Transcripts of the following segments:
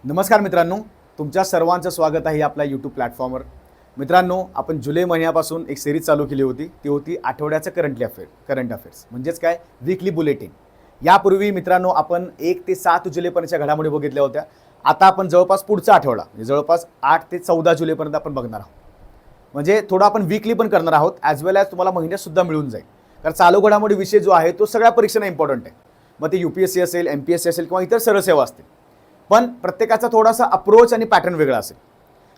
नमस्कार मित्रांनो, तुमच्या सर्वांचं स्वागत आहे आपल्या यूट्यूब प्लॅटफॉर्मवर. मित्रांनो, आपण जुलै महिन्यापासून एक सिरीज चालू केली होती. ती होती आठवड्याचं करंट अफेअर्स, म्हणजेच काय, वीकली बुलेटिन. यापूर्वी मित्रांनो आपण 1 ते 7 जुलैपर्यंतच्या घडामोडी बघितल्या होत्या. आता आपण जवळपास पुढचा आठवडा म्हणजे जवळपास 8 ते 14 जुलैपर्यंत आपण बघणार आहोत. म्हणजे थोडं आपण वीकली पण करणार आहोत, ॲज वेल ॲज तुम्हाला महिन्यातसुद्धा मिळून जाईल. कारण चालू घडामोडी विषय जो आहे तो सगळ्या परीक्षांना इम्पॉर्टंट आहे. मग ते UPSC असेल, MPSC असेल किंवा इतर सरळ सेवा असतील. पण प्रत्येकाचा थोडासा अप्रोच आणि पॅटर्न वेगळा असेल.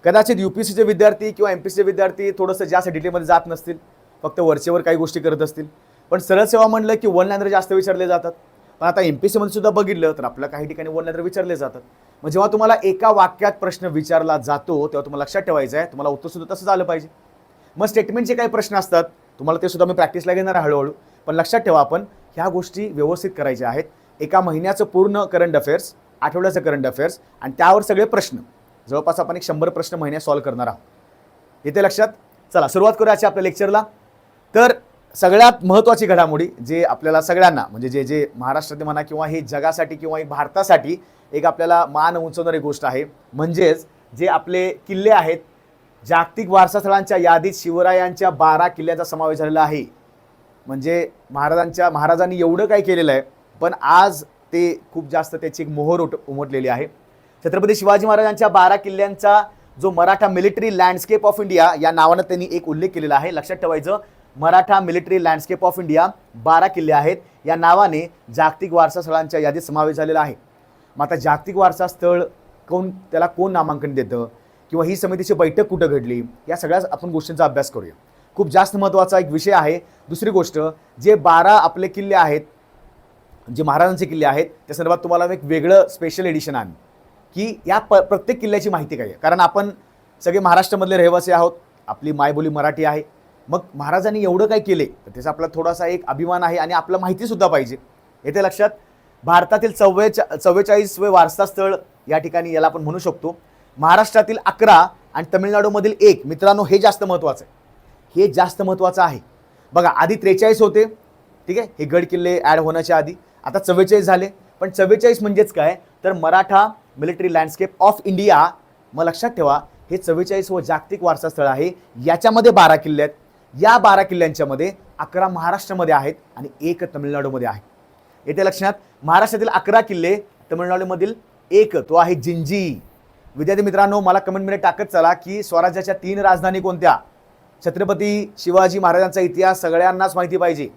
कदाचित UPSCचे विद्यार्थी किंवा MPSCचे विद्यार्थी थोडंसं जास्त डिटेलमध्ये जात नसतील, फक्त वरचेवर काही गोष्टी करत असतील. पण सरळ सेवा म्हणलं की वन लाईनर जास्त विचारले जातात. पण आता MPSCमध्ये सुद्धा बघितलं तर आपल्याला काही ठिकाणी वन लाईनर विचारले जातात. मग जेव्हा तुम्हाला एका वाक्यात प्रश्न विचारला जातो तेव्हा तुम्हाला लक्षात ठेवायचं आहे, तुम्हाला उत्तरसुद्धा तसंच आलं पाहिजे. मग स्टेटमेंटचे काही प्रश्न असतात, तुम्हाला ते सुद्धा मी प्रॅक्टिसला घेणार आहे हळूहळू. पण लक्षात ठेवा, आपण ह्या गोष्टी व्यवस्थित करायच्या आहेत. एका महिन्याचं पूर्ण करंट अफेअर्स, आठवड्याचं करंट अफेअर्स आणि त्यावर सगळे प्रश्न, जवळपास आपण 100 प्रश्न महिन्यात सॉल्व्ह करणार आहोत. येते लक्षात? चला सुरुवात करूया आजच्या आपल्या लेक्चरला. तर सगळ्यात महत्त्वाची घडामोडी जे आपल्याला सगळ्यांना म्हणजे जे महाराष्ट्रात म्हणा किंवा हे जगासाठी किंवा भारतासाठी एक आपल्याला मान उंचवणारी गोष्ट आहे, म्हणजेच जे आपले किल्ले आहेत. जागतिक वारसा स्थळांच्या यादीत शिवरायांच्या 12 किल्ल्यांचा समावेश झालेला आहे. म्हणजे महाराजांनी एवढं काय केलेलं आहे, पण आज ते खूप जास्त त्याची एक मोहर उमटलेली आहे. छत्रपती शिवाजी महाराजांच्या 12 किल्ल्यांचा जो Maratha military landscape of India या नावानं त्यांनी एक उल्लेख केलेला आहे. लक्षात ठेवायचं, Maratha military landscape of India 12 किल्ले आहेत या नावाने जागतिक वारसा स्थळांच्या यादीत समावेश झालेला आहे. मग आता जागतिक वारसा स्थळ त्याला कोण नामांकन देतं किंवा ही समितीची बैठक कुठं घडली, या सगळ्या आपण गोष्टींचा अभ्यास करूया. खूप जास्त महत्त्वाचा एक विषय आहे. दुसरी गोष्ट, जे 12 आपले किल्ले आहेत, जे महाराजांचे किल्ले आहेत, त्या संदर्भात तुम्हाला एक वेगळं स्पेशल एडिशन आहे की या प्रत्येक किल्ल्याची माहिती काय आहे. कारण आपण सगळे महाराष्ट्रामधले रहिवासी आहोत, आपली मायबोली मराठी आहे. मग महाराजांनी एवढं काय केले तर त्याचा आपला थोडासा एक अभिमान आहे आणि आपलं माहितीसुद्धा पाहिजे. येते लक्षात? भारतातील 44वे वारसा स्थळ या ठिकाणी याला आपण म्हणू शकतो. महाराष्ट्रातील 11 आणि तमिळनाडूमधील 1. मित्रांनो, हे जास्त महत्त्वाचं आहे. हे जास्त महत्त्वाचं आहे. बघा, आधी 43 होते, ठीक आहे, हे गड किल्ले ॲड होण्याच्या आधी. आता 44 झाले. पण 44 म्हणजेच काय, तर Maratha military landscape of India. मग लक्षात ठेवा, हे 44व जागतिक वारसा स्थळ आहे. याच्यामध्ये 12 किल्ले आहेत. या 12 किल्ल्यांच्यामध्ये 11 महाराष्ट्रामध्ये आहेत आणि 1 तमिळनाडूमध्ये आहे. येते लक्षात? महाराष्ट्रातील 11 किल्ले, तमिळनाडूमधील 1 तो आहे जिंजी. विद्यार्थी मित्रांनो, मला कमेंटमध्ये टाकत चला की स्वराज्याच्या 3 राजधानी कोणत्या. छत्रपती शिवाजी महाराजांचा इतिहास सगळ्यांनाच माहिती पाहिजे.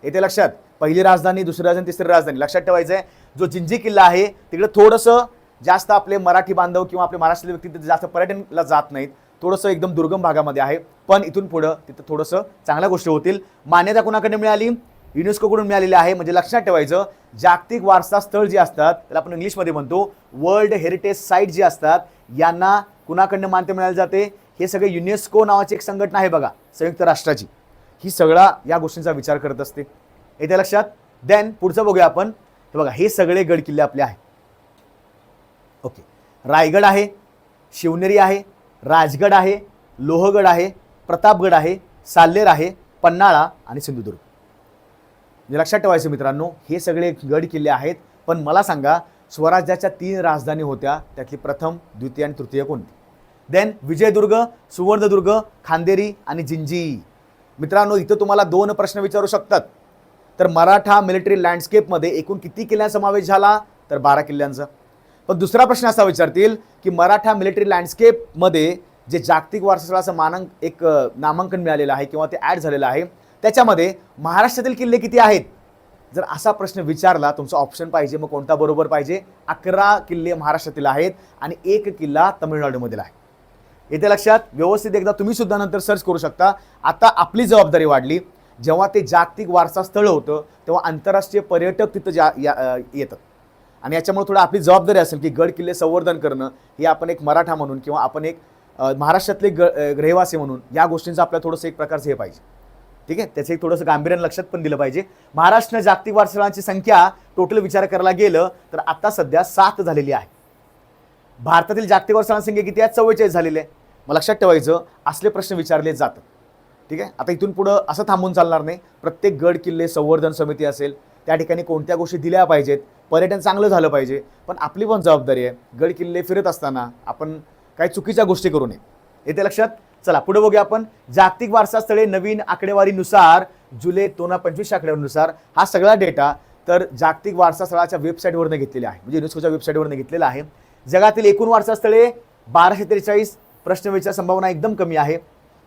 येते लक्षात? पहिली राजधानी, दुसरी राजधानी, तिसरी राजधानी. लक्षात ठेवायचं आहे, जो जिंजी किल्ला आहे तिकडे थोडंसं जास्त आपले मराठी बांधव किंवा आपले महाराष्ट्रातले व्यक्ती तिथे जास्त पर्यटनला जात नाहीत. थोडंसं एकदम दुर्गम भागामध्ये आहे. पण इथून पुढं तिथं थोडंसं चांगल्या गोष्टी होतील. मान्यता कोणाकडे मिळाली? युनेस्कोकडून मिळालेली आहे. म्हणजे लक्षात ठेवायचं, जागतिक वारसा स्थळ जे असतात त्याला आपण इंग्लिशमध्ये म्हणतो वर्ल्ड हेरिटेज साईट जे असतात, यांना कुणाकडनं मान्यता मिळाली जाते? हे सगळे युनेस्को नावाची एक संघटना आहे बघा, संयुक्त राष्ट्राची. ही सगळा या गोष्टींचा विचार करत असते. येते लक्षात? देन पुढचं बघूया आपण. हे बघा, हे सगळे गड किल्ले आपले आहेत. ओके, रायगड आहे, शिवनेरी आहे, राजगड आहे, लोहगड आहे, प्रतापगड आहे, साल्हेर आहे, पन्हाळा आणि सिंधुदुर्ग. म्हणजे लक्षात ठेवायचं मित्रांनो, हे सगळे गड किल्ले आहेत. पण मला सांगा, स्वराज्याच्या 3 राजधानी होत्या, त्यातली प्रथम, द्वितीय आणि तृतीय कोणती? देन विजयदुर्ग, सुवर्णदुर्ग, खांदेरी आणि जिंजी. मित्रांनो, इथं तुम्हाला 2 प्रश्न विचारू शकतात. तर मराठा मिलिटरी लँडस्केपमध्ये एकूण किती किल्ल्यांचा समावेश झाला? तर 12 किल्ल्यांचा. पण दुसरा प्रश्न असा विचारतील की मराठा मिलिटरी लँडस्केपमध्ये जे जागतिक वारसा स्थळाचं नामांकन मिळालेलं आहे किंवा ते ॲड झालेलं आहे, त्याच्यामध्ये महाराष्ट्रातील किल्ले किती आहेत? जर असा प्रश्न विचारला, तुमचा ऑप्शन पाहिजे. मग कोणता बरोबर पाहिजे? 11 किल्ले महाराष्ट्रातील आहेत आणि 1 किल्ला तमिळनाडूमधील आहे. येते लक्षात? व्यवस्थित एकदा तुम्ही सुद्धा नंतर सर्च करू शकता. आता आपली जबाबदारी वाढली. जेव्हा ते जागतिक वारसा स्थळ होतं तेव्हा आंतरराष्ट्रीय पर्यटक तिथं येतात आणि याच्यामुळे थोडं आपली जबाबदारी असेल की गड किल्ले संवर्धन करणं. हे आपण एक मराठा म्हणून किंवा आपण एक महाराष्ट्रातले रहिवासी म्हणून या गोष्टींचं आपल्याला थोडंसं एक प्रकारचं हे पाहिजे, ठीक आहे. त्याचं एक थोडंसं गांभीर्यानं लक्षात पण दिलं पाहिजे. महाराष्ट्र जागतिक वारसा स्थळांची संख्या टोटल विचार करायला गेलं तर आता सध्या 7 झालेली आहे. भारतातील जागतिक वारसा स्थळांची संख्या किती आहे? 44 झालेली आहे. मग लक्षात ठेवायचं, असले प्रश्न विचारले जातात, ठीक आहे. आता इथून पुढं असं थांबून चालणार नाही. प्रत्येक गड किल्ले संवर्धन समिती असेल, त्या ठिकाणी कोणत्या गोष्टी दिल्या पाहिजेत पर्यटन चांगलं झालं पाहिजे, पण आपली पण जबाबदारी आहे गड किल्ले फिरत असताना आपण काही चुकीच्या गोष्टी करू नये. येते लक्षात. चला पुढे बघूया आपण. जागतिक वारसा स्थळे नवीन आकडेवारीनुसार जुलै 2025 आकडेवारीनुसार हा सगळा डेटा तर जागतिक वारसा स्थळाच्या वेबसाईटवरनं घेतलेला आहे, म्हणजे युनेस्कोच्या वेबसाईटवरनं घेतलेला आहे. जगातील एकूण वारसा स्थळे 1243. प्रश्न विचारायची संभावना एकदम कमी आहे.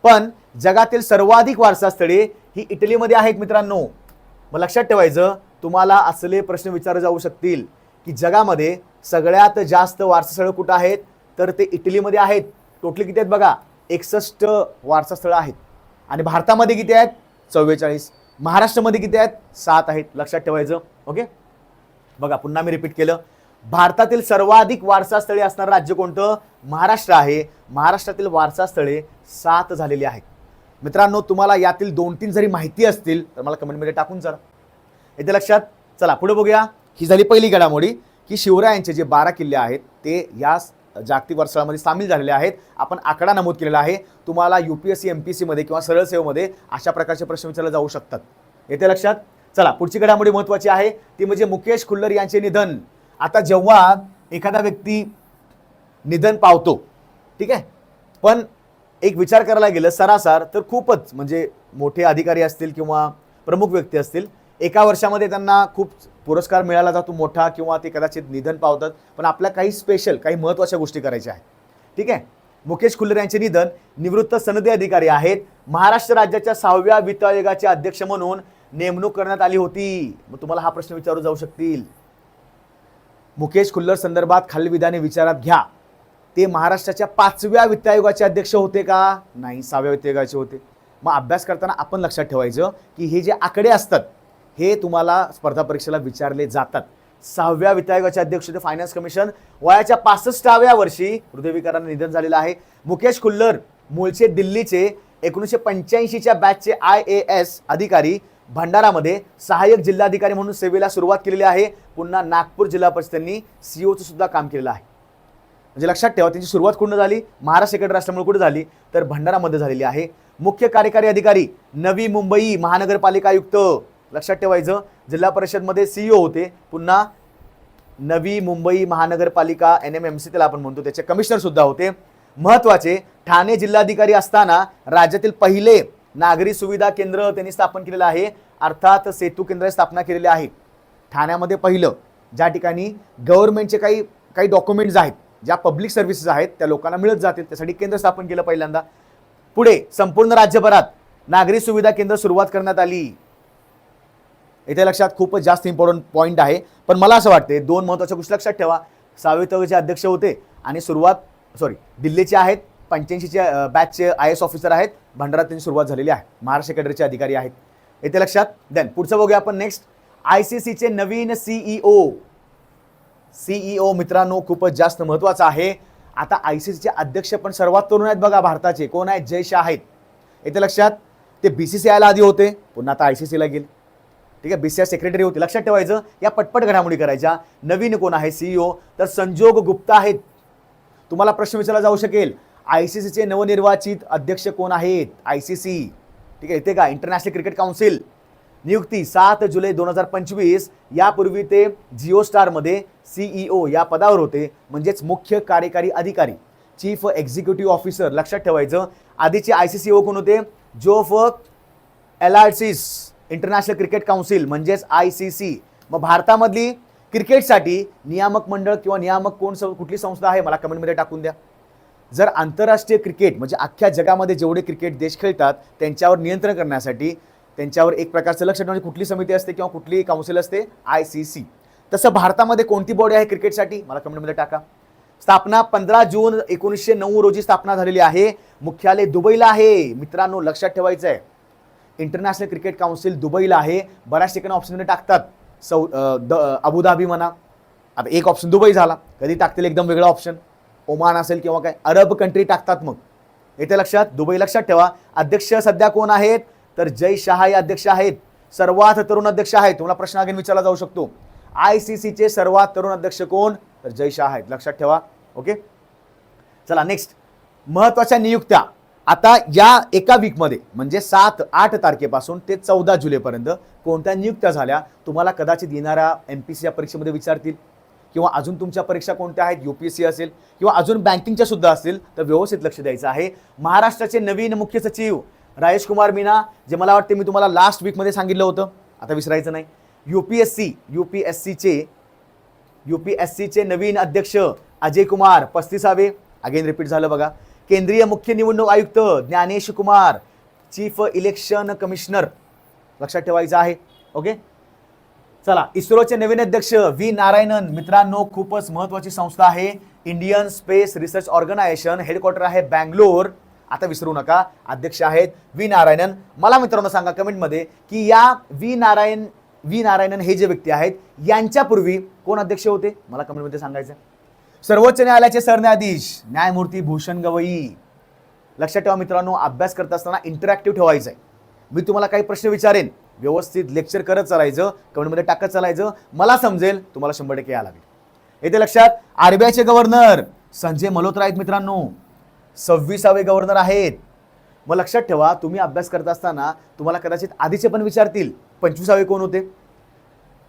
पण जगातील सर्वाधिक वारसा स्थळे ही इटलीमध्ये आहेत मित्रांनो. मग लक्षात ठेवायचं, तुम्हाला असले प्रश्न विचारले जाऊ शकतील की जगामध्ये सगळ्यात जास्त वारसा स्थळं कुठं आहेत, तर ते इटलीमध्ये आहेत. टोटली किती आहेत बघा, 61 वारसा स्थळं आहेत. आणि भारतामध्ये किती आहेत, 44. महाराष्ट्रामध्ये किती आहेत, 7 आहेत. लक्षात ठेवायचं. ओके, बघा पुन्हा मी रिपीट केलं. भारतातील सर्वाधिक वारसा स्थळे असणारं राज्य कोणतं, महाराष्ट्र आहे. महाराष्ट्रातील वारसा स्थळे 7 झालेली आहेत. मित्रांनो, तुम्हाला यातील 2-3 जरी माहिती असतील तर मला कमेंटमध्ये टाकून चला. येते लक्षात. चला पुढे बघूया. ही झाली पहिली घडामोडी की शिवरायांचे जे 12 किल्ले आहेत ते या जागतिक वारसामध्ये सामील झालेले आहेत. आपण आकडा नमूद केलेला आहे. तुम्हाला UPSC MPSC मध्ये किंवा सरळ सेवेमध्ये अशा प्रकारचे प्रश्न विचारले जाऊ शकतात. येते लक्षात. चला पुढची घडामोडी महत्त्वाची आहे ती म्हणजे मुकेश खुल्लर यांचे निधन. आता जेव्हा एखादा व्यक्ती निधन पावतो, ठीक आहे, पण एक विचार करायला गेलं सरासर तर खूपच म्हणजे मोठे अधिकारी असतील किंवा प्रमुख व्यक्ती असतील, एका वर्षामध्ये त्यांना खूप पुरस्कार मिळाला जातो मोठा, किंवा ते कदाचित निधन पावतात. पण आपल्या काही स्पेशल काही महत्त्वाच्या गोष्टी करायच्या आहेत. ठीक आहे. मुकेश खुल्लर यांचे निधन. निवृत्त सनदी अधिकारी आहेत. महाराष्ट्र राज्याच्या 6व्या वित्त आयोगाचे अध्यक्ष म्हणून नेमणूक करण्यात आली होती. मग तुम्हाला हा प्रश्न विचारू जाऊ शकतील. मुकेश खुल्लर संदर्भात खालील विधाने विचारात घ्या. ते महाराष्ट्राच्या 5व्या वित्त आयोगाचे अध्यक्ष होते का, नाही, 6व्या वित्त आयोगाचे होते. मग अभ्यास करताना आपण लक्षात ठेवायचं की हे जे आकडे असतात हे तुम्हाला स्पर्धा परीक्षेला विचारले जातात. 6व्या वित्त आयोगाचे अध्यक्ष होते फायनान्स कमिशन. वयाच्या 65व्या वर्षी हृदयविकाराने निधन झालेलं आहे. मुकेश खुल्लर मूळचे दिल्लीचे 1985च्या बॅचचे IAS अधिकारी. भंडारामध्ये सहाय्यक जिल्हाधिकारी म्हणून सेवेला सुरुवात केलेली आहे. पुन्हा नागपूर जिल्हा परिषद त्यांनी COचं सुद्धा काम केलेलं आहे. म्हणजे लक्षात ठेवा त्यांची सुरुवात कुठं झाली, महाराष्ट्राकडे असल्यामुळे कुठे झाली तर भंडारामध्ये झालेली आहे. मुख्य कार्यकारी अधिकारी नवी मुंबई महानगरपालिका आयुक्त. लक्षात ठेवायचं, जिल्हा परिषदमध्ये CEO होते. पुन्हा नवी मुंबई महानगरपालिका NMMC त्याला आपण म्हणतो, त्याचे कमिशनर सुद्धा होते. महत्त्वाचे, ठाणे जिल्हाधिकारी असताना राज्यातील पहिले नागरी सुविधा केंद्र त्यांनी स्थापन केलेलं आहे, अर्थात सेतू केंद्र स्थापना केलेली आहे. ठाण्यामध्ये पहिलं ज्या ठिकाणी गव्हर्नमेंटचे काही डॉक्युमेंट्स आहेत, ज्या पब्लिक सर्व्हिसेस आहेत त्या लोकांना मिळत जातील, त्यासाठी केंद्र स्थापन केलं पहिल्यांदा. पुढे संपूर्ण राज्यभरात नागरी सुविधा केंद्र सुरुवात करण्यात आली. इथे लक्षात खूपच जास्त इम्पॉर्टंट पॉईंट आहे. पण मला असं वाटते 2 महत्त्वाच्या गोष्टी लक्षात ठेवा. 6वे अध्यक्ष होते आणि दिल्लीचे आहेत. 85चे बॅचचे IAS ऑफिसर आहेत. भंडारात त्यांची सुरुवात झालेली आहे. महाराष्ट्र कॅडरचे अधिकारी आहेत. येथे लक्षात. देन पुढचं बघूया आपण नेक्स्ट. ICCचे नवीन CEO मित्रांनो खूपच जास्त महत्त्वाचं आहे. आता ICCचे अध्यक्ष पण सर्वात तरुण आहेत बघा भारताचे. कोण आहेत, जय शाह आहेत. येथे लक्षात. ते BCCIला आधी होते, पुन्हा आता ICCला गेले. ठीक आहे, BCCI सेक्रेटरी होते. लक्षात ठेवायचं. या पटपट घडामोडी करायच्या. नवीन कोण आहे CEO, तर संजोग गुप्ता आहेत. तुम्हाला प्रश्न विचारला जाऊ शकेल, ICCचे नवनिर्वाचित अध्यक्ष कोण आहेत, ICC. ठीक आहे, इथे का इंटरनॅशनल क्रिकेट काउन्सिल. नियुक्ती 7 जुलै 2025. यापूर्वी ते जिओ स्टारमध्ये CEO या पदावर होते, म्हणजेच मुख्य कार्यकारी अधिकारी, चीफ एक्झिक्युटिव्ह ऑफिसर. लक्षात ठेवायचं. आधीचे ICC कोण होते, जोफ एलार्सिस, इंटरनॅशनल क्रिकेट काउन्सिल म्हणजेच ICC. मग भारतामधली क्रिकेटसाठी नियामक मंडळ किंवा नियामक कुठली संस्था आहे मला कमेंटमध्ये टाकून द्या. जर आंतरराष्ट्रीय क्रिकेट म्हणजे अख्ख्या जगामध्ये जेवढे क्रिकेट देश खेळतात त्यांच्यावर नियंत्रण करण्यासाठी त्यांच्यावर एक प्रकारचं लक्ष ठेवण्याची कुठली समिती असते किंवा कुठली काउन्सिल असते, ICC. तसं भारतामध्ये कोणती बॉडी आहे क्रिकेटसाठी मला कमेंटमध्ये टाका. स्थापना 15 जून 1909 रोजी स्थापना झालेली आहे. मुख्यालय दुबईला आहे. मित्रांनो लक्षात ठेवायचं आहे, इंटरनॅशनल क्रिकेट काउन्सिल दुबईला आहे. बऱ्याच ठिकाणी ऑप्शनमध्ये टाकतात अबुधाबी म्हणा. आता एक ऑप्शन दुबई झाला, कधी टाकतील एकदम वेगळा ऑप्शन, ओमान असेल किंवा काय अरब कंट्री टाकतात. मग येथे लक्षात, दुबई लक्षात ठेवा. अध्यक्ष सध्या कोण आहेत, तर जय शाह हे अध्यक्ष आहेत. सर्वात तरुण अध्यक्ष आहेत. तुम्हाला प्रश्न अगेन विचारला जाऊ शकतो, ICCचे सर्वात तरुण अध्यक्ष कोण, तर जय शाह आहेत. लक्षात ठेवा. ओके, चला नेक्स्ट. महत्त्वाच्या नियुक्त्या. आता या एका वीकमध्ये म्हणजे 7-8 तारखेपासून ते 14 जुलैपर्यंत कोणत्या नियुक्त्या झाल्या तुम्हाला कदाचित येणाऱ्या MPSC परीक्षेमध्ये विचारतील, किंवा अजून तुमच्या परीक्षा कोणत्या आहेत, UPSC असेल किंवा अजून बँकिंगच्या सुद्धा असतील, तर व्यवस्थित लक्ष द्यायचं आहे. महाराष्ट्राचे नवीन मुख्य सचिव राजेश कुमार मीना, जे मला वाटते मी तुम्हाला लास्ट वीकमध्ये सांगितलं होतं, आता विसरायचं नाही. UPSCचे नवीन अध्यक्ष अजय कुमार 35वे, अगेन रिपीट झालं बघा. केंद्रीय मुख्य निवडणूक आयुक्त Gyanesh Kumar, chief election commissioner, लक्षात ठेवायचं आहे. ओके, चला. इस्रोचे नवीन अध्यक्ष व्ही नारायणन, मित्रांनो खूपच महत्वाची संस्था आहे, Indian space research organisation, headquarter आहे बँगलोर. आता विसरू नका, अध्यक्ष आहेत व्ही नारायणन. मला मित्रांनो सांगा कमेंटमध्ये की या व्ही नारायणन हे जे व्यक्ती आहेत यांच्यापूर्वी कोण अध्यक्ष होते, मला कमेंटमध्ये सांगायचं. सर्वोच्च न्यायालयाचे सरन्यायाधीश न्यायमूर्ती भूषण गवई. लक्षात ठेवा मित्रांनो, अभ्यास करत असताना इंटरॅक्टिव्ह ठेवायचं आहे. मी तुम्हाला काही प्रश्न विचारेन, व्यवस्थित लेक्चर करत चालायचं, कमेंटमध्ये टाकत चालायचं, मला समजेल तुम्हाला 100% यायला लागेल. येते लक्षात. RBIचे गव्हर्नर संजय मल्होत्रा आहेत मित्रांनो, 26वे गव्हर्नर आहेत. मग लक्षात ठेवा, तुम्ही अभ्यास करत असताना तुम्हाला कदाचित आधीचे पण विचारतील 25वे कोण होते,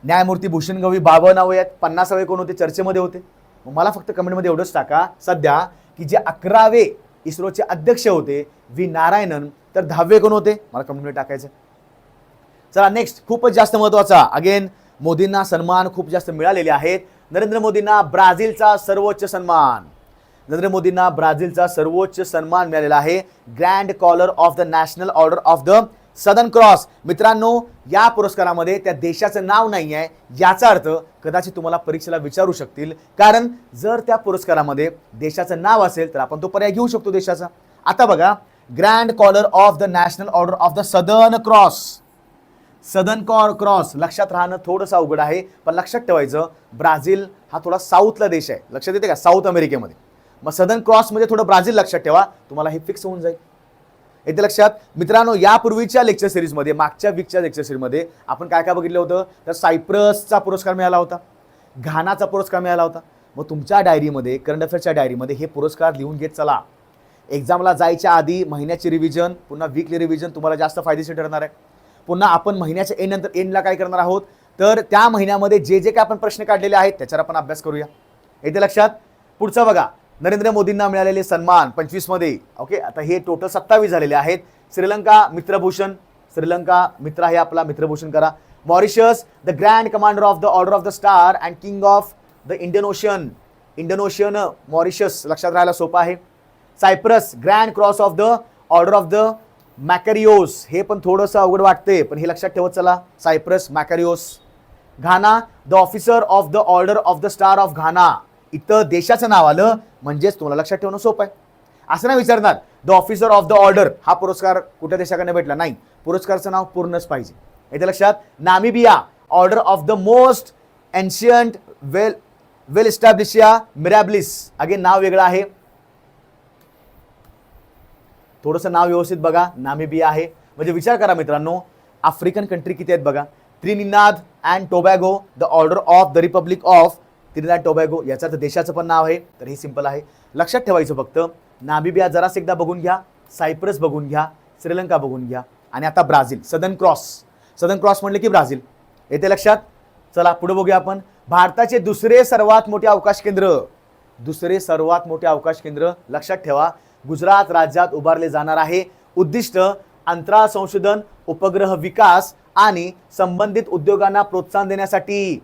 न्यायमूर्ती भूषण गवई 52 आहेत, 50वे कोण होते, चर्चेमध्ये होते. मला फक्त कमेंटमध्ये एवढंच टाका सध्या की जे 11वे इस्रोचे अध्यक्ष होते व्ही नारायणन, तर 10वे कोण होते, मला कमेंटमध्ये टाकायचं. चला नेक्स्ट, खूपच जास्त महत्वाचा, अगेन मोदींना सन्मान खूप जास्त मिळालेले आहेत. नरेंद्र मोदींना ब्राझीलचा सर्वोच्च सन्मान मिळालेला आहे, Grand Collar of the National Order of the Southern Cross. मित्रांनो या पुरस्कारामध्ये त्या देशाचं नाव नाही आहे, याचा अर्थ कदाचित तुम्हाला परीक्षेला विचारू शकतील, कारण जर त्या पुरस्कारामध्ये देशाचं नाव असेल तर आपण तो पर्याय घेऊ शकतो देशाचा. आता बघा, Grand Collar of the National Order of the Southern Cross लक्षात राहणं थोडंसं अवघड आहे, पण लक्षात ठेवायचं ब्राझील हा थोडा साऊथला देश आहे, लक्षात येते का, साऊथ अमेरिकेमध्ये. मग सदर्न क्रॉस म्हणजे थोडं ब्राझील लक्षात ठेवा, तुम्हाला हे फिक्स होऊन जाईल. येते लक्षात. मित्रांनो यापूर्वीच्या लेक्चर सिरीजमध्ये, मागच्या वीकच्या लेक्चर सिरीजमध्ये आपण काय काय बघितलं होतं, तर सायप्रसचा पुरस्कार मिळाला होता, घानाचा पुरस्कार मिळाला होता. मग तुमच्या डायरीमध्ये, करंट अफेअर्सच्या डायरीमध्ये हे पुरस्कार लिहून घेत चला. एक्झामला जायच्या आधी महिन्याची रिव्हिजन, पुन्हा वीकली रिव्हिजन तुम्हाला जास्त फायदेशीर ठरणार आहे. पुन्हा आपण महिन्याच्या एंडला काय करणार आहोत, तर त्या महिन्यामध्ये जे जे काय आपण प्रश्न काढलेले आहेत त्याच्यावर आपण अभ्यास करूया. येते लक्षात. पुढचं बघा, नरेंद्र मोदींना मिळालेले सन्मान 25 मध्ये. ओके, आता हे टोटल 27 झालेले आहेत. श्रीलंका मित्रभूषण, श्रीलंका मित्र आहे आपला, मित्रभूषण करा. Mauritius the grand commander of the order of the star and king of the Indian Ocean Mauritius, लक्षात राहायला सोपं आहे. Cyprus grand cross of the order of the Makarios, हे पण थोडंसं अवघड वाटते पण हे लक्षात ठेवत चला, Cyprus Makarios. Ghana the officer of the order of the star of Ghana, इथं देशाचं नाव आलं म्हणजेच तुम्हाला लक्षात ठेवणं सोपं आहे. असं नाही विचारणार the officer of the order हा पुरस्कार कुठल्या देशाकडे भेटला, नाही, पुरस्काराचं नाव पूर्णच पाहिजे. येते लक्षात. Namibia order of the most ancient वेल इस्टॅब्लिशिया मिराबिलिस, अगेन नाव वेगळं आहे, थोडंसं नाव व्यवस्थित बघा. नामिबिया आहे म्हणजे विचार करा मित्रांनो, आफ्रिकन कंट्री किती आहेत बघा. Trinidad and Tobago the order of the Republic of Trinidad Tobago, याचा तर देशाचं पण नाव आहे, तर हे सिंपल आहे, लक्षात ठेवायचं फक्त. नामिबिया जरास एकदा बघून घ्या, सायप्रस बघून घ्या, श्रीलंका बघून घ्या, आणि आता ब्राझील. सदर्न क्रॉस म्हणले की ब्राझील. येते लक्षात. चला पुढे बघूया आपण. भारताचे दुसरे सर्वात मोठे अवकाश केंद्र, लक्षात ठेवा, गुजरात राज्यात उभारले जाणार आहे. उद्दिष्ट अंतराळ संशोधन, उपग्रह विकास आणि संबंधित उद्योगांना प्रोत्साहन देण्यासाठी.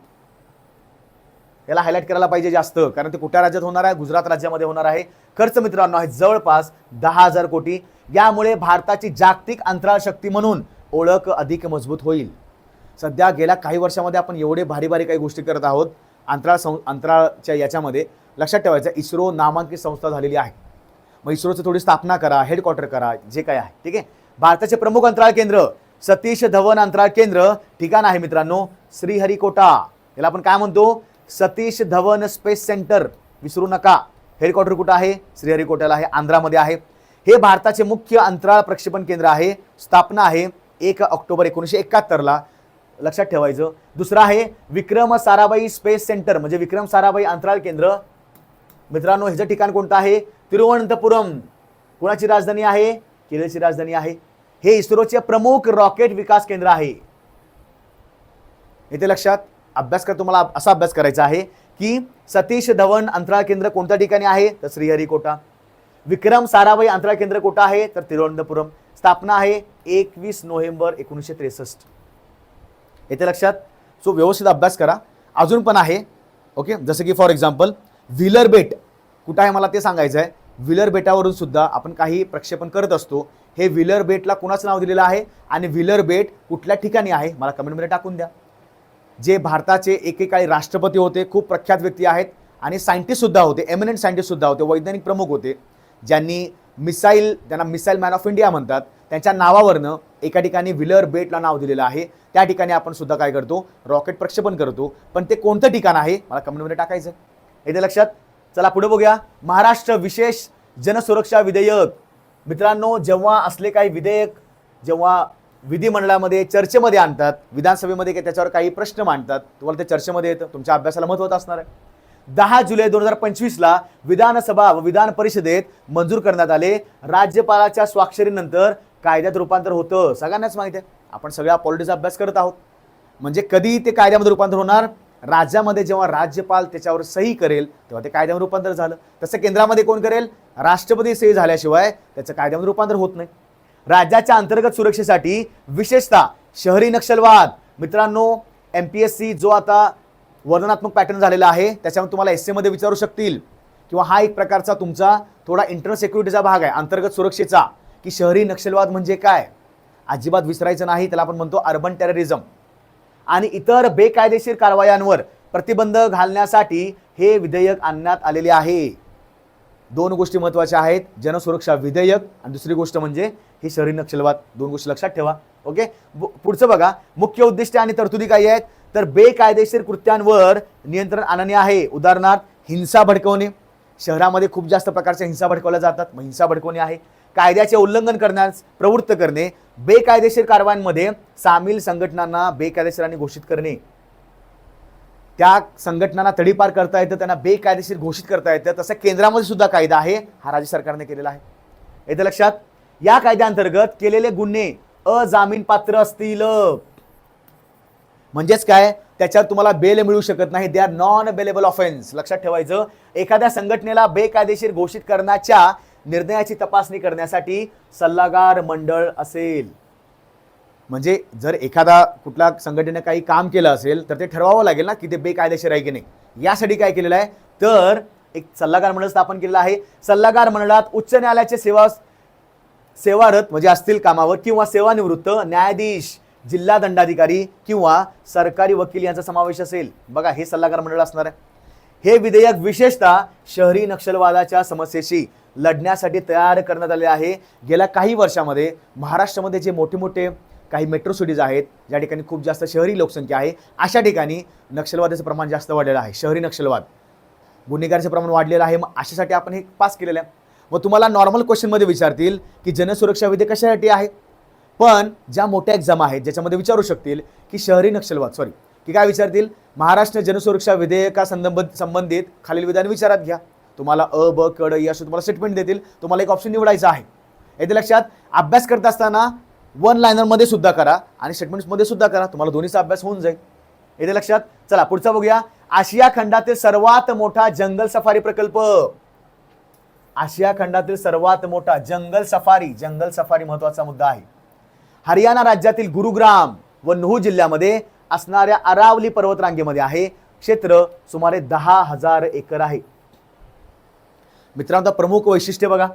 याला हायलाइट करायला पाहिजे जास्त, कारण ते कुठल्या राज्यात होणार आहे, गुजरात राज्यामध्ये होणार आहे. खर्च मित्रांनो आहे जवळपास 10,000 कोटी. यामुळे भारताची जागतिक अंतराळ शक्ती म्हणून ओळख अधिक मजबूत होईल. सध्या गेल्या काही वर्षामध्ये आपण एवढे भारी काही गोष्टी करत आहोत अंतराळच्या याच्यामध्ये. लक्षात ठेवायचं, इस्रो नामांकित संस्था झालेली आहे. मग इस्रोचं थोडी स्थापना करा, हेडक्वार्टर करा, जे काय आहे, ठीक आहे. भारताचे प्रमुख अंतराळ केंद्र सतीश धवन अंतराळ केंद्र, ठिकाण आहे मित्रांनो श्रीहरिकोटा. याला आपण काय म्हणतो, सतीश धवन स्पेस सेंटर, विसरू नका. हेडक्वार्टर कुठं आहे, श्रीहरिकोटाला आहे, आंध्रामध्ये आहे. हे भारताचे मुख्य अंतराळ प्रक्षेपण केंद्र आहे. स्थापना आहे 1 ऑक्टोबर 1971ला, लक्षात ठेवायचं. दुसरा आहे विक्रम साराभाई स्पेस सेंटर, म्हणजे विक्रम साराभाई अंतराळ केंद्र. मित्रांनो ह्याचं ठिकाण कोणतं आहे, तिरुवनंतपुरम. कोणाची राजधानी आहे? केरळची राजधानी आहे. हे इस्रोचे प्रमुख रॉकेट विकास केंद्र आहे. इथे लक्षात अभ्यास कर, तुम्हाला असा अभ्यास करायचा आहे की सतीश धवन अंतराळ केंद्र कोणत्या ठिकाणी आहे? तर श्रीहरिकोटा. विक्रम साराभाई अंतराळ केंद्र कुठं आहे? तर तिरुवनंतपुरम. स्थापना आहे 21 नोव्हेंबर 1963. इथे लक्षात. सो व्यवस्थित अभ्यास करा. अजून पण आहे. ओके, जसं की फॉर एक्झाम्पल व्हीलर बेट कुठं आहे मला ते सांगायचं आहे. व्हीलर बेटावरून सुद्धा आपण काही प्रक्षेपण करत असतो. हे व्हीलर बेटला कुणाचं नाव दिलेलं आहे आणि व्हीलर बेट कुठल्या ठिकाणी आहे मला कमेंटमध्ये टाकून द्या. जे भारताचे एकेकाळी राष्ट्रपती होते, खूप प्रख्यात व्यक्ती आहेत आणि सायंटिस्ट सुद्धा होते, एमिनंट सायंटिस्ट सुद्धा होते, वैज्ञानिक प्रमुख होते, ज्यांनी त्यांना मिसाईल मॅन ऑफ इंडिया म्हणतात, त्यांच्या नावावरनं एका ठिकाणी व्हीलर बेटला नाव दिलेलं आहे. त्या ठिकाणी आपण सुद्धा काय करतो? रॉकेट प्रक्षेपण करतो. पण ते कोणतं ठिकाण आहे मला कमेंटमध्ये टाकायचं. इथे लक्षात. चला पुढे बघूया. महाराष्ट्र विशेष जनसुरक्षा विधेयक. मित्रांनो, जेव्हा असले काही विधेयक जेव्हा विधिमंडळामध्ये चर्चेमध्ये आणतात, विधानसभेमध्ये त्याच्यावर काही प्रश्न मांडतात, तुम्हाला ते चर्चेमध्ये येतं, तुमच्या अभ्यासाला महत्त्वाचं असणार आहे. 10 जुलै 2025ला विधानसभा व विधान परिषदेत मंजूर करण्यात आले. राज्यपालाच्या स्वाक्षरीनंतर कायद्यात रूपांतर होतं. सगळ्यांनाच माहिती आहे, आपण सगळ्या पॉलिटिक्सचा अभ्यास करत आहोत. म्हणजे कधी ते कायद्यामध्ये रूपांतर होणार? राज्यामध्ये जेव्हा राज्यपाल त्याच्यावर सही करेल तेव्हा ते कायद्यामध्ये रूपांतर झालं. तसं केंद्रामध्ये कोण करेल? राष्ट्रपती सही झाल्याशिवाय त्याचं कायद्यामध्ये रूपांतर होत नाही. राज्याच्या अंतर्गत सुरक्षेसाठी विशेषतः शहरी नक्षलवाद. मित्रांनो, MPSC जो आता वर्णनात्मक पॅटर्न झालेला आहे त्याच्यामध्ये तुम्हाला एसए मध्ये विचारू शकतील, किंवा हा एक प्रकारचा तुमचा थोडा इंटरनल सिक्युरिटीचा भाग आहे अंतर्गत सुरक्षेचा, की शहरी नक्षलवाद म्हणजे काय. अजिबात विसरायचं नाही. त्याला आपण म्हणतो अर्बन टेररिझम. आणि इतर बेकायदेशीर कारवायांवर प्रतिबंध घालण्यासाठी हे विधेयक आणण्यात आलेले आहे. 2 गोष्टी महत्त्वाच्या आहेत, जनसुरक्षा विधेयक आणि दुसरी गोष्ट म्हणजे ही शहरी नक्षलवाद. 2 गोष्टी लक्षात ठेवा. ओके, पुढचं बघा. मुख्य उद्दिष्टे आणि तरतुदी काय आहेत? तर बेकायदेशीर कृत्यांवर नियंत्रण आणणे आहे. उदाहरणार्थ हिंसा भडकवणे. शहरामध्ये खूप जास्त प्रकारच्या हिंसा भडकवल्या जातात, मग हिंसा भडकवणे आहे. कायद्याचे उल्लंघन करण्यास प्रवृत्त करणे. बेकायदेशीर कारवायांमध्ये सामील संघटनांना बेकायदेशीरांनी घोषित करणे. त्या संघटनांना तडीपार करता येतं, त्यांना बेकायदेशीर घोषित करता येतं. तसं केंद्रामध्ये सुद्धा कायदा आहे, हा राज्य सरकारने केलेला आहे. येथे लक्षात. या कायद्याअंतर्गत केलेले गुन्हे अजामीनपात्र असतील. म्हणजेच काय? त्याच्यावर तुम्हाला बेल मिळू शकत नाही. They are non bailable offence. लक्षात ठेवायचं. एखाद्या संघटनेला बेकायदेशीर घोषित करण्याच्या निर्णयाची तपासणी करण्यासाठी सल्लागार मंडळ असेल. म्हणजे जर एखादा कुठल्या संघटनेने काही काम केलं असेल तर ते ठरवावं लागेल ना की ते बेकायदेशीर आहे की नाही. यासाठी काय केलेलं आहे? तर एक सल्लागार मंडळ स्थापन केलेलं आहे. सल्लागार मंडळात उच्च न्यायालयाचे सेवारत म्हणजे असतील कामावर किंवा सेवानिवृत्त न्यायाधीश, जिल्हा दंडाधिकारी किंवा सरकारी वकील यांचा समावेश असेल. बघा, हे सल्लागार मंडळ असणार आहे. हे विधेयक विशेषतः शहरी नक्षलवादाच्या समस्येशी लढण्यासाठी तयार करण्यात आले आहे. गेल्या काही वर्षामध्ये महाराष्ट्रामध्ये जे मोठे मोठे काही मेट्रो सिटीज आहेत, ज्या ठिकाणी खूप जास्त शहरी लोकसंख्या आहे, अशा ठिकाणी नक्षलवादाचं प्रमाण जास्त वाढलेलं आहे. शहरी नक्षलवाद, गुन्हेगारीचं प्रमाण वाढलेलं आहे. मग अशासाठी आपण हे पास केलेलं आहे. मग तुम्हाला नॉर्मल क्वेश्चनमध्ये विचारतील की जनसुरक्षा विधेयक कशासाठी आहे, पण ज्या मोठ्या एक्झाम आहेत ज्याच्यामध्ये विचारू शकतील की शहरी नक्षलवाद की काय विचारतील, महाराष्ट्र जनसुरक्षा विधेयका संबंधित खालील विधान विचारात घ्या. तुम्हाला अ, ब, क, ड अशी तुम्हाला स्टेटमेंट देतील. तुम्हाला एक ऑप्शन निवडायचा आहे. येथे लक्षात. अभ्यास करत असताना वन लायनरमध्ये सुद्धा करा आणि स्टेटमेंट्समध्ये सुद्धा करा. तुम्हाला दोन्हीचा अभ्यास होऊन जाईल. येथे लक्षात. चला पुढचा बघूया. आशिया खंडातील सर्वात मोठा जंगल सफारी प्रकल्प. आशिया खंडातील सर्वात मोठा जंगल सफारी महत्वाचा मुद्दा आहे. हरियाणा राज्यातील गुरुग्राम व नुह जिल्ह्यामध्ये असणाऱ्या अरावली पर्वतरांगेमध्ये आहे. क्षेत्र सुमारे 10,000 एकर आहे. मित्रांनो, प्रमुख वैशिष्ट्य बघा.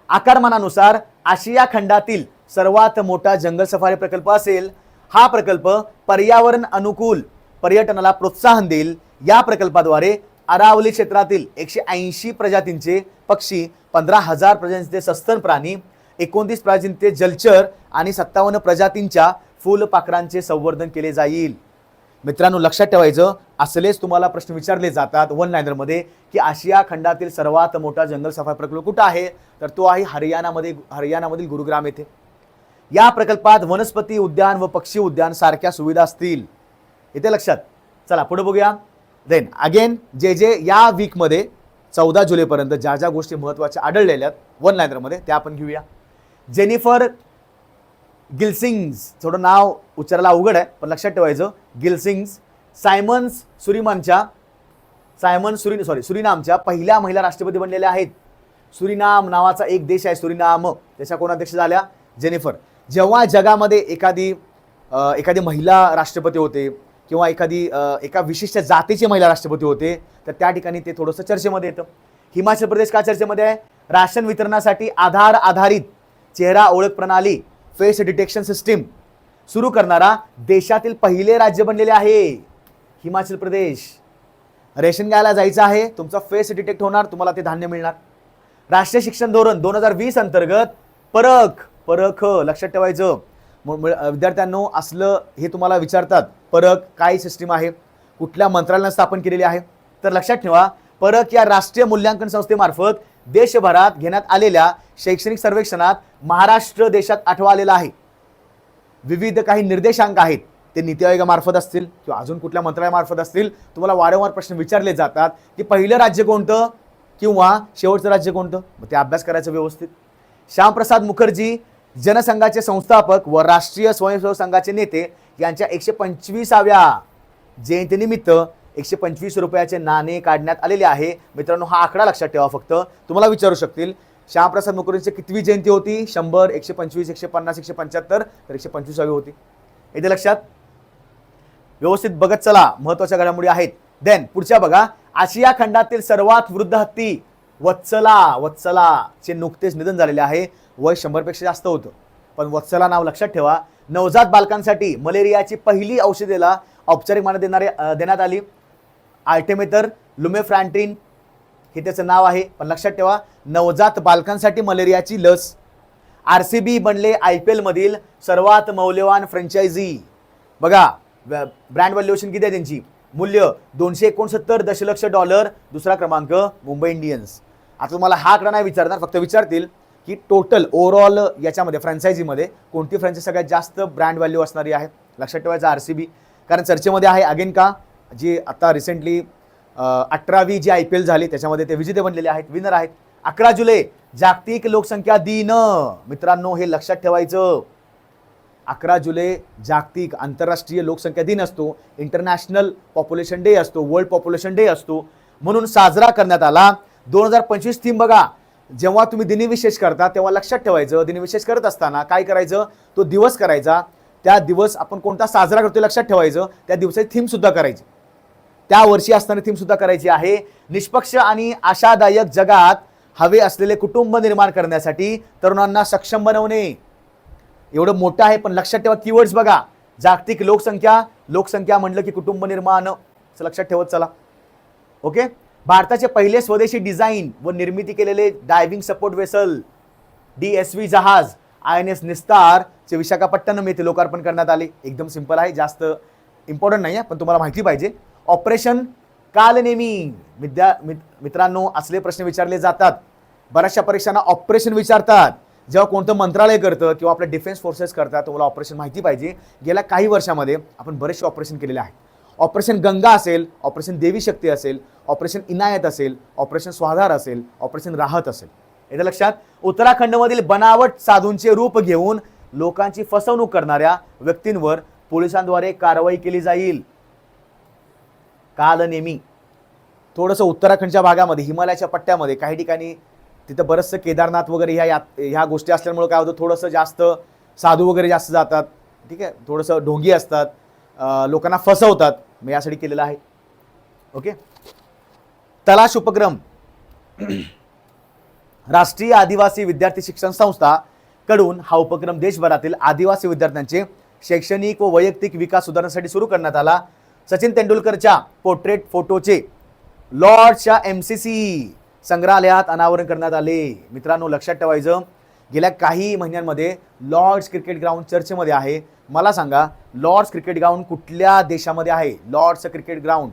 आकारमानानुसार आशिया खंडातील सर्वात मोठा जंगल सफारी प्रकल्प असेल. हा प्रकल्प पर्यावरण अनुकूल पर्यटनाला प्रोत्साहन देईल. या प्रकल्पाद्वारे अरावली क्षेत्रातील 180 प्रजातींचे पक्षी, 15,000 प्रजातींचे सस्तन प्राणी, 29 प्रजातींचे जलचर आणि 57 प्रजातींच्या फुलपाखरांचे संवर्धन केले जाईल. मित्रांनो, लक्षात ठेवायचं, असलेच तुम्हाला प्रश्न विचारले जातात वन लायनरमध्ये की आशिया खंडातील सर्वात मोठा जंगल सफारी प्रकल्प कुठं आहे, तर तो आहे हरियाणामधील गुरुग्राम येथे. या प्रकल्पात वनस्पती उद्यान व पक्षी उद्यान सारख्या सुविधा असतील. इथे लक्षात. चला पुढे बघूया. देन अगेन जे या वीकमध्ये 14 जुलैपर्यंत ज्या ज्या गोष्टी महत्त्वाच्या आढळलेल्या आहेत वन लायनरमध्ये त्या आपण घेऊया. जेनिफर गिल्सिंग्स, थोडं नाव उच्चारायला अवघड आहे पण लक्षात ठेवायचं, गिल्सिंग्स सुरिनामच्या पहिल्या महिला राष्ट्रपती बनलेल्या आहेत. सुरिनाम नावाचा एक देश आहे सुरिनाम, त्याच्या कोण अध्यक्ष झाल्या? जेनिफर. जेव्हा जगामध्ये एखादी महिला राष्ट्रपती होते किंवा एका विशिष्ट जातीचे महिला राष्ट्रपती होते तर त्या ठिकाणी ते थोडंसं चर्चेमध्ये येतं. हिमाचल प्रदेश का चर्चेमध्ये आहे? राशन वितरणासाठी आधार आधारित चेहरा ओळख प्रणाली फेस डिटेक्शन सिस्टीम सुरू करणारा देशातील पहिले राज्य बनलेले आहे हिमाचल प्रदेश. रेशन घ्यायला जायचं आहे, तुमचा फेस डिटेक्ट होणार, तुम्हाला ते धान्य मिळणार. राष्ट्रीय शिक्षण धोरण 2020 अंतर्गत परख लक्षात ठेवायचं. विद्यार्थ्यांनो असलं हे तुम्हाला विचारतात, परख काय सिस्टीम आहे, कुठल्या मंत्रालयाने स्थापन केलेली आहे? तर लक्षात ठेवा, परख या राष्ट्रीय मूल्यांकन संस्थेमार्फत देशभरात घेण्यात आलेल्या शैक्षणिक सर्वेक्षणात महाराष्ट्र देशात 8वा आलेला आहे. विविध काही निर्देशांक आहेत, ते नीती आयोगामार्फत असतील किंवा अजून कुठल्या मंत्रालयामार्फत असतील. तुम्हाला वारंवार प्रश्न विचारले जातात की पहिलं राज्य कोणतं किंवा शेवटचं राज्य कोणतं, मग ते अभ्यास करायचं व्यवस्थित. श्यामप्रसाद मुखर्जी जनसंघाचे संस्थापक व राष्ट्रीय स्वयंसेवक संघाचे नेते यांच्या 125व्या जयंतीनिमित्त 125 रुपयाचे नाणे काढण्यात आलेले आहे. मित्रांनो हा आकडा लक्षात ठेवा. फक्त तुम्हाला विचारू शकतील श्यामप्रसाद मुखर्जीची कितवी जयंती होती? 100, 125, 150, 175 तर 125वी होती. येते लक्षात? व्यवस्थित बघत चला, महत्वाच्या घडामोडी आहेत. देन पुढच्या बघा, आशिया खंडातील सर्वात वृद्ध हत्ती वत्सलाचे नुकतेच निधन झालेले आहे. वय 100 पेक्षा जास्त होतं, पण वत्सला नाव लक्षात ठेवा. नवजात बालकांसाठी मलेरियाची पहिली औषधेला औपचारिक मान्यता देण्यात आली. आर्टेमेटर लुमेफ्रॅन्ट्रिन हे त्याचं नाव आहे, पण लक्षात ठेवा नवजात बालकांसाठी मलेरियाची लस. RCB बनले IPL मधील सर्वात मौल्यवान फ्रँचायझी. बघा ब्रँड व्हॅल्युएशन किती आहे त्यांची? मूल्य $269 दशलक्ष. दुसरा क्रमांक मुंबई इंडियन्स. आता तुम्हाला हा आकडा नाही विचारणार, फक्त विचारतील की टोटल ओव्हरऑल याच्यामध्ये फ्रँचायझीमध्ये कोणती फ्रँचायझी सगळ्यात जास्त ब्रँड व्हॅल्यू असणारी आहे? लक्षात ठेवायचं RCB, कारण चर्चेमध्ये आहे. अगेन का जी आता रिसेंटली 18वी जी IPL झाली त्याच्यामध्ये ते विजेते बनलेले आहेत, विनर आहेत. 11 जुलै जागतिक लोकसंख्या दिन. मित्रांनो हे लक्षात ठेवायचं, 11 जुलै जागतिक आंतरराष्ट्रीय लोकसंख्या दिन असतो, इंटरनॅशनल पॉप्युलेशन डे असतो, वर्ल्ड पॉप्युलेशन डे असतो, म्हणून साजरा करण्यात आला. 2025 थीम बघा, जेव्हा तुम्ही दिनविशेष करता तेव्हा लक्षात ठेवायचं दिनविशेष करत असताना काय करायचं, तो दिवस करायचा. त्या दिवस आपण कोणता साजरा करतो लक्षात ठेवायचं, त्या दिवसाची थीम सुद्धा करायची, त्या वर्षी असताना थीम सुद्धा करायची आहे. निष्पक्ष आणि आशादायक जगात हवे असलेले कुटुंब निर्माण करण्यासाठी तरुणांना सक्षम बनवणे. एवढं मोठं आहे, पण लक्षात ठेवा कीवर्ड्स बघा. जागतिक लोकसंख्या म्हणलं की कुटुंब निर्माण लक्षात ठेवत चला. ओके. भारताचे पहिले स्वदेशी डिझाईन व निर्मिती केलेले डायव्हिंग सपोर्ट वेसल DSV जहाज INS निस्तार चे विशाखापट्टणम येथे लोकार्पण करण्यात आले. एकदम सिंपल आहे, जास्त इम्पॉर्टंट नाही आहे, पण तुम्हाला माहिती पाहिजे. ऑपरेशन कालनेमी. मित्रांनो असले प्रश्न विचारले जातात, बऱ्याचशा परीक्षांना ऑपरेशन विचारतात. जेव्हा कोणतं मंत्रालय करतं किंवा आपल्या डिफेन्स फोर्सेस करतात, तुम्हाला ऑपरेशन माहिती पाहिजे. गेल्या काही वर्षामध्ये आपण बरेचसे ऑपरेशन केलेले आहेत. ऑपरेशन गंगा असेल, ऑपरेशन देवी शक्ती असेल, ऑपरेशन इनायत असेल, ऑपरेशन स्वाधार असेल, ऑपरेशन राहत असेल. येतं लक्षात? उत्तराखंडमधील बनावट साधूंचे रूप घेऊन लोकांची फसवणूक करणाऱ्या व्यक्तींवर पोलिसांद्वारे कारवाई केली जाईल. कालनेमी. थोडंसं उत्तराखंडच्या भागामध्ये हिमालयाच्या पट्ट्यामध्ये काही ठिकाणी तिथं बरंचसं केदारनाथ वगैरे ह्या गोष्टी असल्यामुळे काय होतं, थोडंसं जास्त साधू वगैरे जास्त जातात. ठीक आहे, थोडंसं ढोंगी असतात, लोकांना फसवतात. मी यासाठी केलेलं आहे. ओके. तलाश उपक्रम. राष्ट्रीय आदिवासी विद्यार्थी शिक्षण संस्था कडून हा उपक्रम देशभरातील आदिवासी विद्यार्थ्यांचे शैक्षणिक व वैयक्तिक विकास सुधारण्यासाठी सुरू करण्यात आला. सचिन तेंडुलकरच्या पोर्ट्रेट फोटोचे लॉर्ड्सच्या MCC संग्रहालयात अनावरण करण्यात आले. मित्रांनो लक्षात ठेवायचं, गेल्या काही महिन्यांमध्ये लॉर्ड्स क्रिकेट ग्राउंड चर्चेमध्ये आहे. मला सांगा लॉर्ड्स क्रिकेट ग्राउंड कुठल्या देशामध्ये आहे? लॉर्ड्स क्रिकेट ग्राउंड,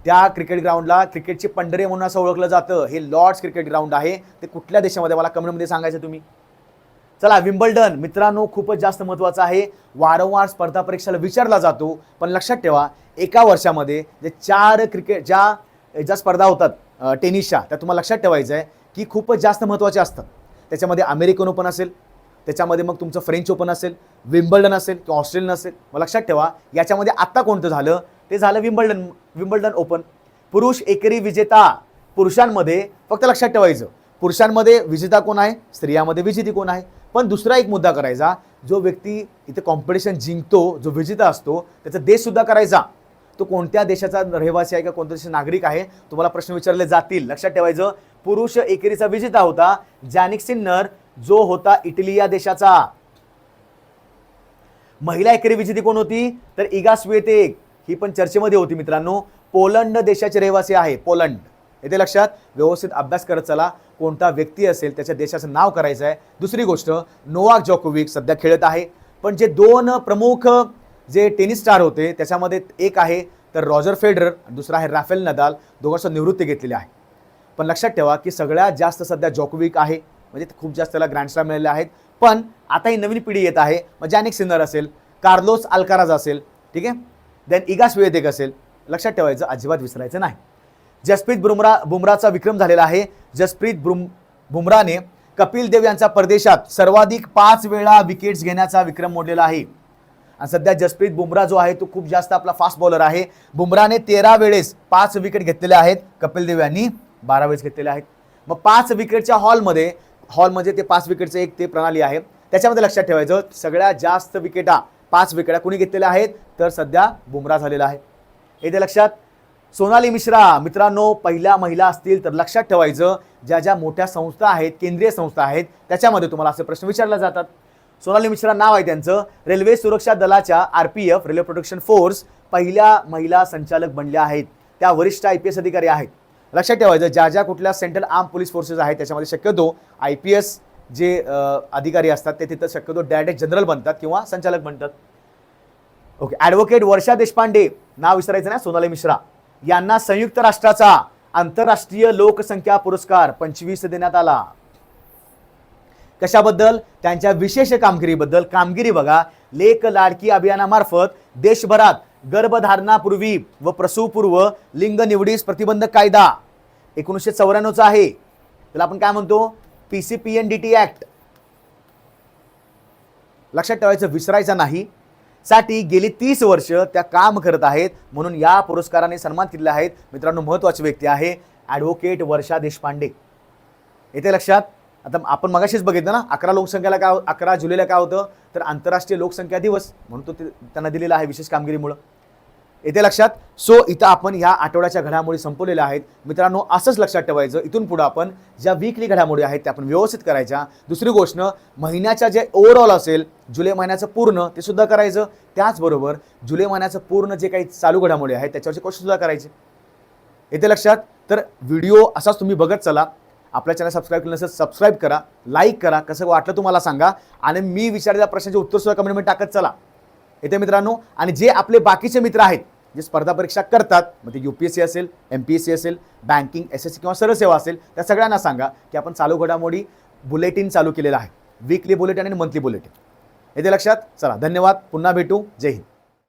त्या क्रिकेट ग्राउंडला क्रिकेटची पंढरी म्हणून असं ओळखलं जातं. हे लॉर्ड्स क्रिकेट ग्राउंड आहे. ते कुठल्या देशामध्ये मला कमेंटमध्ये सांगायचं तुम्ही. चला विम्बल्डन. मित्रांनो खूपच जास्त महत्त्वाचं आहे, वारंवार स्पर्धा परीक्षेला विचारला जातो. पण लक्षात ठेवा एका वर्षामध्ये जे 4 क्रिकेट ज्या स्पर्धा होतात टेनिसच्या, त्या तुम्हाला लक्षात ठेवायचं आहे की खूपच जास्त महत्त्वाचे असतात. त्याच्यामध्ये अमेरिकन ओपन असेल, त्याच्यामध्ये मग तुमचं फ्रेंच ओपन असेल, विम्बल्डन असेल किंवा ऑस्ट्रेलियन असेल. मग लक्षात ठेवा याच्यामध्ये आत्ता कोणतं झालं, ते झालं विम्बल्डन ओपन. पुरुष एकेरी विजेता पुरुषांमध्ये, फक्त लक्षात ठेवायचं पुरुषांमध्ये विजेता कोण आहे, स्त्रियांमध्ये विजेती कोण आहे. पण दुसरा एक मुद्दा करायचा, जो व्यक्ती इथे कॉम्पिटिशन जिंकतो, जो विजेता असतो, त्याचा देशसुद्धा करायचा. तो कोणत्या देशाचा रहिवासी आहे का कोणत्या देशाचा नागरिक आहे, तुम्हाला प्रश्न विचारले जातील. लक्षात ठेवायचं पुरुष एकेरीचा विजेता होता जॅनिक सिन्नर, जो होता इटली या देशाचा. महिला एकेरी विजेती कोण होती, तर इगा स्विएतेक, ही पण चर्चेमध्ये होती मित्रांनो. पोलंड देशाचे रहिवासी आहे, पोलंड. येथे लक्षात व्यवस्थित अभ्यास करत चला. कोणता व्यक्ती असेल त्याच्या देशाचं नाव करायचं आहे. दुसरी गोष्ट, नोवाक जोकोविक सध्या खेळत आहे, पण जे दोन प्रमुख जे टेनिस स्टार होते त्याच्यामध्ये एक आहे तर रॉजर फेडरर, दुसरा आहे राफेल नदाल. दोघांचं निवृत्ती घेतलेली आहे. पण लक्षात ठेवा की सगळ्यात जास्त सध्या जोकोविक आहे, म्हणजे खूप जास्त त्याला ग्रँड स्लॅम मिळाले आहेत. पण आता ही नवीन पिढी येत आहे, मग जॅनिक सिन्नर असेल, कार्लोस अल्काराज असेल, ठीक आहे, देन इगा स्विएतेक असेल. लक्षात ठेवायचं, अजिबात विसरायचं नाही. जसप्रीत बुमराचा विक्रम झालेला आहे. जसप्रीत बुमराने कपिल देव यांचा परदेशात सर्वाधिक 5 वेळा विकेट्स घेण्याचा विक्रम मोडलेला आहे. आणि सध्या जसप्रीत बुमरा जो आहे तो खूप जास्त आपला फास्ट बॉलर आहे. बुमराने 13 वेळेस 5 विकेट घेतलेल्या आहेत, कपिल देव यांनी 12 वेळेस घेतलेल्या आहेत. मग 5 विकेटच्या हॉल म्हणजे ते 5 विकेटचं एक ते प्रणाली आहे. त्याच्यामध्ये लक्षात ठेवायचं सगळ्यात जास्त विकेटा 5 विकेटा कोणी घेतलेल्या आहेत, तर सध्या बुमरा झालेला आहे. येथे लक्षात. सोनाली मिश्रा मित्रांनो, पहिल्या महिला असतील तर लक्षात ठेवायचं ज्या ज्या मोठ्या संस्था आहेत, केंद्रीय संस्था आहेत, त्याच्यामध्ये तुम्हाला असे प्रश्न विचारले जातात. सोनाली मिश्रा नाव आहे त्यांचं. रेल्वे सुरक्षा दलाच्या RPF रेल्वे प्रोटेक्शन फोर्स पहिल्या महिला संचालक बनल्या आहेत. त्या वरिष्ठ IPS अधिकारी आहेत. लक्षात ठेवायचं ज्या कुठल्या सेंट्रल आर्म पोलीस फोर्सेस आहेत त्याच्यामध्ये शक्यतो IPS जे अधिकारी असतात ते तिथं शक्यतो डायरेक्ट जनरल बनतात किंवा संचालक बनतात. ओके. ॲडव्होकेट वर्षा देशपांडे, नाव विसरायचं नाही, सोनाली मिश्रा यांना संयुक्त राष्ट्राचा आंतरराष्ट्रीय लोकसंख्या पुरस्कार 25 देण्यात आला. कशाबद्दल, त्यांच्या विशेष कामगिरीबद्दल. कामगिरी बघा, लेक लाडकी अभियानामार्फत देशभरात गर्भधारणापूर्वी व प्रसूपूर्व लिंग निवडीस प्रतिबंधक कायदा 1994 आहे. त्याला आपण काय म्हणतो, PCPNDT ऍक्ट. लक्षात ठेवायचं, विसरायचं नाही. साठी गेली 30 वर्ष त्या काम करत आहेत, म्हणून या पुरस्काराने सन्मान केलेले आहेत. मित्रांनो, महत्त्वाची व्यक्ती आहे ॲडव्होकेट वर्षा देशपांडे. येथे लक्षात. आता आपण मगाशीच बघितलं ना, 11 जुलैला काय होतं, तर आंतरराष्ट्रीय लोकसंख्या दिवस म्हणून तो त्यांना दिलेला आहे विशेष कामगिरीमुळे. येथे लक्षात. सो इथं आपण ह्या आठवड्याच्या घडामोडी संपवलेल्या आहेत. मित्रांनो, असंच लक्षात ठेवायचं, इथून पुढे आपण ज्या वीकली घडामोडी आहेत त्या आपण व्यवस्थित करायच्या. दुसरी गोष्ट, महिन्याच्या जे ओव्हरऑल असेल जुलै महिन्याचं पूर्ण ते सुद्धा करायचं. त्याचबरोबर जुलै महिन्याचं पूर्ण जे काही चालू घडामोडी आहेत त्याच्यावरचे क्वेश्चन सुद्धा करायचे. येथे लक्षात. तर व्हिडिओ असाच तुम्ही बघत चला. आपल्या चॅनल सबस्क्राईब केलं नसेल सबस्क्राईब करा, लाईक करा, कसं वाटलं तुम्हाला सांगा, आणि मी विचारलेल्या प्रश्नाचे उत्तर सुद्धा कमेंटमध्ये टाकत चला. येते मित्रांनो. आणि जे आपले बाकीचे मित्र आहेत जे स्पर्धा परीक्षा करतात, मग ते UPSC असेल, MPSC असेल, बँकिंग, SSC किंवा सरसेवा असेल, त्या सगळ्यांना सांगा की आपण चालू घडामोडी बुलेटिन चालू केलेलं आहे, वीकली बुलेटिन आणि मंथली बुलेटिन. येते लक्षात. चला, धन्यवाद. पुन्हा भेटू. जय हिंद.